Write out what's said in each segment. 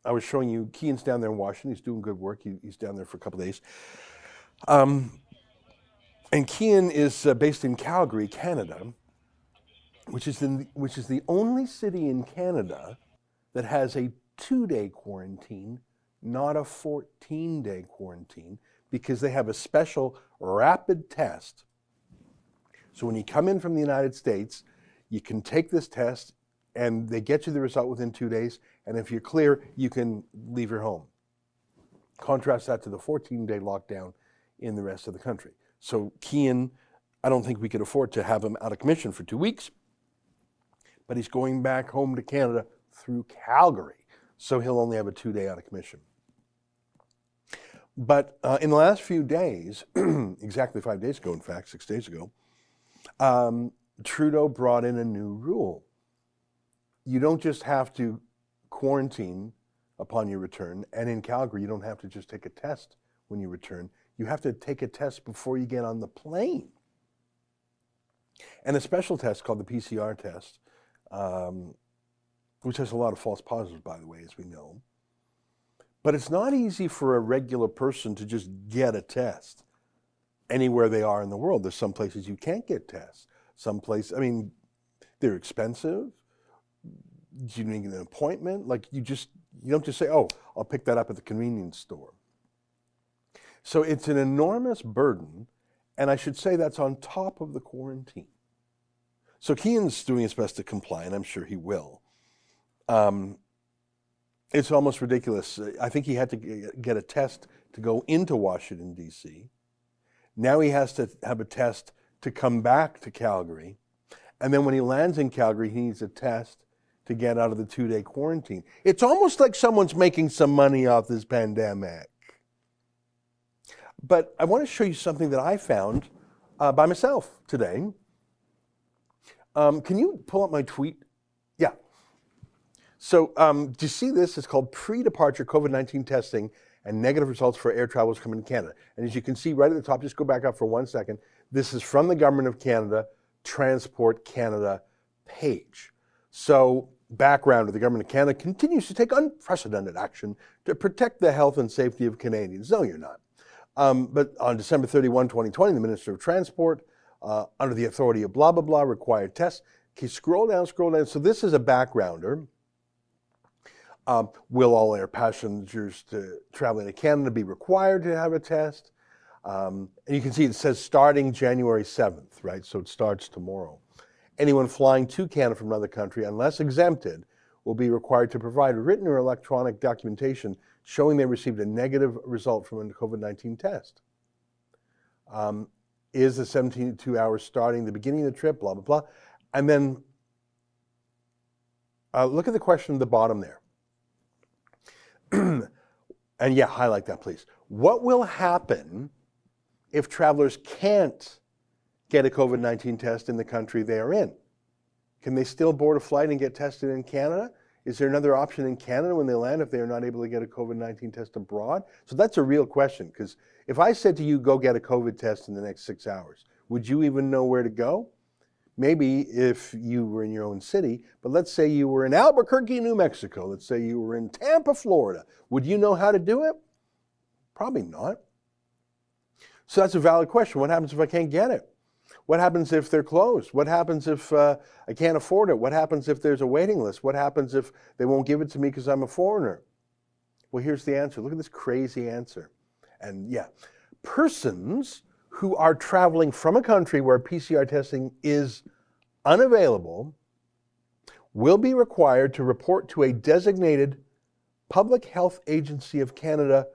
I was showing you, Keean's down there in Washington. He's doing good work. He's down there for a couple of days. And Keean is based in Calgary, Canada, which is the only city in Canada that has a 2-day quarantine, not a 14-day quarantine, because they have a special rapid test. So when you come in from the United States, you can take this test and they get you the result within 2 days. And if you're clear, you can leave your home. Contrast that to the 14-day lockdown in the rest of the country. So Keean, I don't think we could afford to have him out of commission for 2 weeks, but he's going back home to Canada through Calgary. So he'll only have a 2-day out of commission. But in the last few days, exactly 5 days ago, in fact, 6 days ago, Trudeau brought in a new rule. You don't just have to quarantine upon your return, and in Calgary, you don't have to just take a test when you return. You have to take a test before you get on the plane. And a special test called the PCR test, which has a lot of false positives, by the way, as we know. But it's not easy for a regular person to just get a test anywhere they are in the world. There's some places you can't get tests. Some places, I mean, they're expensive. You need an appointment. Like you don't just say, oh, I'll pick that up at the convenience store. So it's an enormous burden, and I should say that's on top of the quarantine. So Keean's doing his best to comply, and I'm sure he will. It's almost ridiculous. I think he had to get a test to go into Washington, D.C. Now he has to have a test to come back to Calgary. And then when he lands in Calgary, he needs a test to get out of the 2-day quarantine. It's almost like someone's making some money off this pandemic. But I want to show you something that I found by myself today. Can you pull up my tweet? Yeah. So do you see this? It's called Pre-Departure COVID-19 Testing and Negative Results for Air Travelers Coming to Canada. And as you can see right at the top, just go back up for 1 second. This is from the Government of Canada, Transport Canada page. So background of the Government of Canada continues to take unprecedented action to protect the health and safety of Canadians. No, you're not. But on December 31, 2020, the Minister of Transport, under the authority of blah, blah, blah, required tests. Okay, scroll down. So this is a backgrounder. Will all air passengers traveling to Canada be required to have a test? And you can see it says starting January 7th, right? So it starts tomorrow. Anyone flying to Canada from another country, unless exempted, will be required to provide written or electronic documentation showing they received a negative result from a COVID-19 test. Is the 72 hours starting the beginning of the trip, blah, blah, blah. And then look at the question at the bottom there. And yeah, highlight that, please. What will happen if travelers can't get a COVID-19 test in the country they are in? Can they still board a flight and get tested in Canada? Is there another option in Canada when they land if they are not able to get a COVID-19 test abroad? So that's a real question, because if I said to you, go get a COVID test in the next 6 hours, would you even know where to go? Maybe if you were in your own city, but let's say you were in Albuquerque, New Mexico. Let's say you were in Tampa, Florida. Would you know how to do it? Probably not. So that's a valid question. What happens if I can't get it? What happens if they're closed? What happens if I can't afford it? What happens if there's a waiting list? What happens if they won't give it to me because I'm a foreigner? Well, here's the answer. Look at this crazy answer. And yeah, persons who are traveling from a country where PCR testing is unavailable will be required to report to a designated Public Health Agency of Canada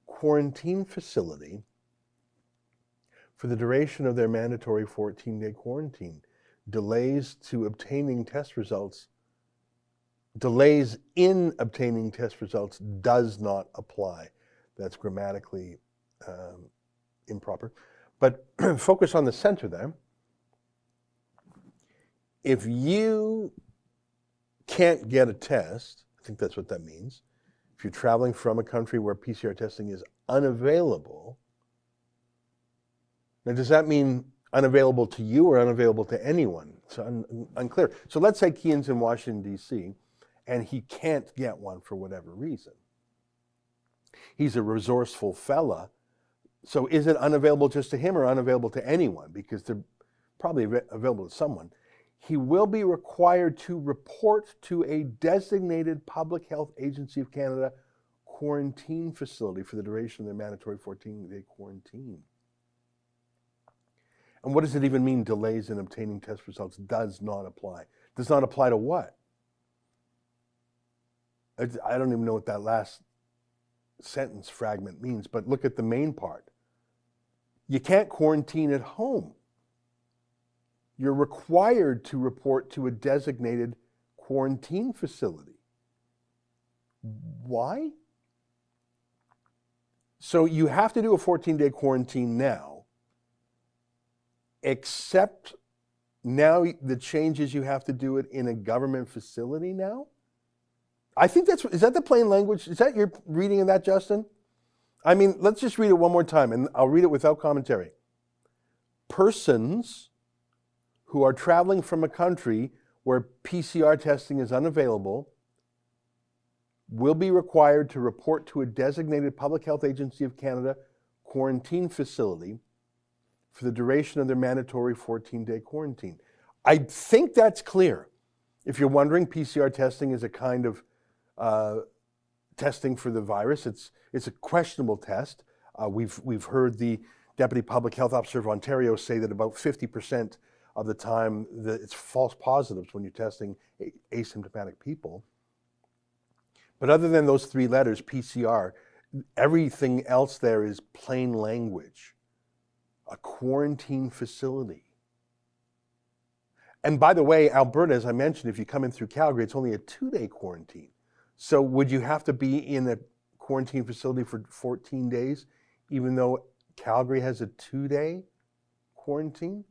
quarantine facility for the duration of their mandatory 14-day quarantine. Delays in obtaining test results does not apply. That's grammatically improper. But focus on the center there. If you can't get a test, I think that's what that means. If you're traveling from a country where PCR testing is unavailable, now does that mean unavailable to you or unavailable to anyone? It's unclear. So let's say Keean's in Washington, D.C., and he can't get one for whatever reason. He's a resourceful fella. So is it unavailable just to him or unavailable to anyone? Because they're probably available to someone. He will be required to report to a designated Public Health Agency of Canada quarantine facility for the duration of their mandatory 14-day quarantine. And what does it even mean, delays in obtaining test results does not apply? Does not apply to what? I don't even know what that last sentence fragment means, but look at the main part. You can't quarantine at home. You're required to report to a designated quarantine facility. Why? So you have to do a 14-day quarantine now, except now the change is you have to do it in a government facility now? I think is that the plain language? Is that your reading of that, Justin? I mean, let's just read it one more time, and I'll read it without commentary. Persons who are traveling from a country where PCR testing is unavailable will be required to report to a designated Public Health Agency of Canada quarantine facility for the duration of their mandatory 14-day quarantine. I think that's clear. If you're wondering, PCR testing is a kind of testing for the virus. It's a questionable test. We've heard the Deputy Public Health Officer of Ontario say that about 50% of the time that it's false positives when you're testing asymptomatic people. But other than those three letters, PCR, everything else there is plain language. A quarantine facility. And by the way, Alberta, as I mentioned, if you come in through Calgary, it's only a 2-day quarantine. So would you have to be in a quarantine facility for 14 days, even though Calgary has a 2-day quarantine?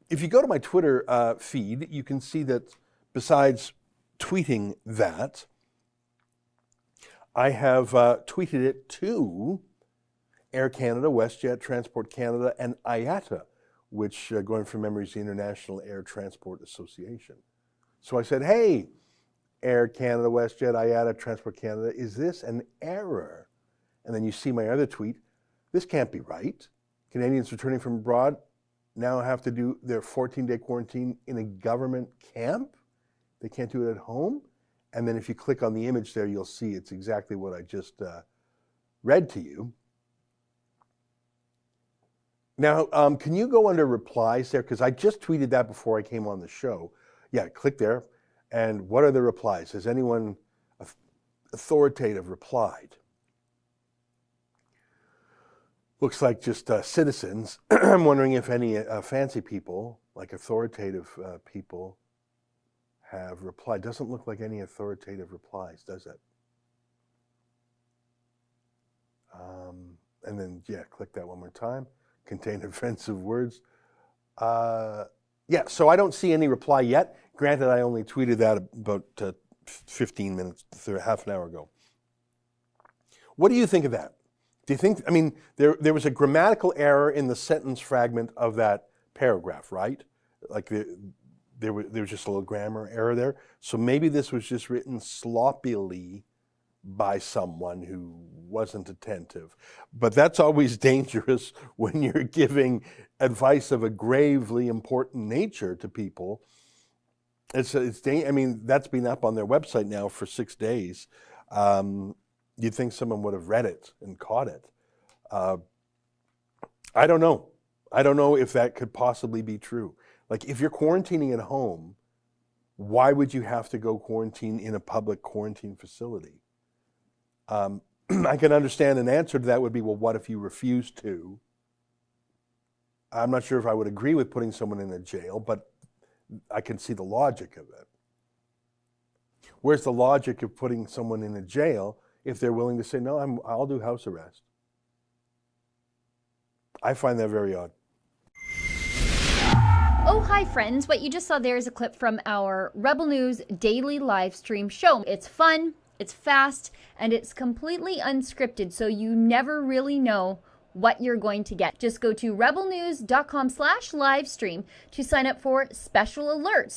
If you go to my Twitter feed, you can see that besides tweeting that, I have tweeted it to Air Canada, WestJet, Transport Canada, and IATA, which, going from memory, is the International Air Transport Association. So I said, hey, Air Canada, WestJet, IATA, Transport Canada, is this an error? And then you see my other tweet, this can't be right. Canadians returning from abroad now have to do their 14-day quarantine in a government camp? They can't do it at home? And then if you click on the image there, you'll see it's exactly what I just read to you. Now, can you go under replies there? Because I just tweeted that before I came on the show. Yeah, click there. And what are the replies? Has anyone authoritative replied? Looks like just citizens. I'm wondering if any fancy people, like authoritative people, have replied. Doesn't look like any authoritative replies, does it? And then, yeah, click that one more time. Contain offensive words. Yeah, so I don't see any reply yet. Granted, I only tweeted that about 15 minutes, half an hour ago. What do you think of that? Do you think, I mean, there was a grammatical error in the sentence fragment of that paragraph, right? Like there was just a little grammar error there. So maybe this was just written sloppily by someone who wasn't attentive. But that's always dangerous when you're giving advice of a gravely important nature to people. I mean, that's been up on their website now for 6 days. You'd think someone would have read it and caught it. I don't know. I don't know if that could possibly be true. Like, if you're quarantining at home, why would you have to go quarantine in a public quarantine facility? I can understand an answer to that would be, well, what if you refuse to? I'm not sure if I would agree with putting someone in a jail, but I can see the logic of it. Where's the logic of putting someone in a jail if they're willing to say, no, I'll do house arrest? I find that very odd. Oh, hi friends. What you just saw there is a clip from our Rebel News daily live stream show. It's fun, it's fast, and it's completely unscripted, so you never really know what you're going to get. Just go to rebelnews.com/livestream to sign up for special alerts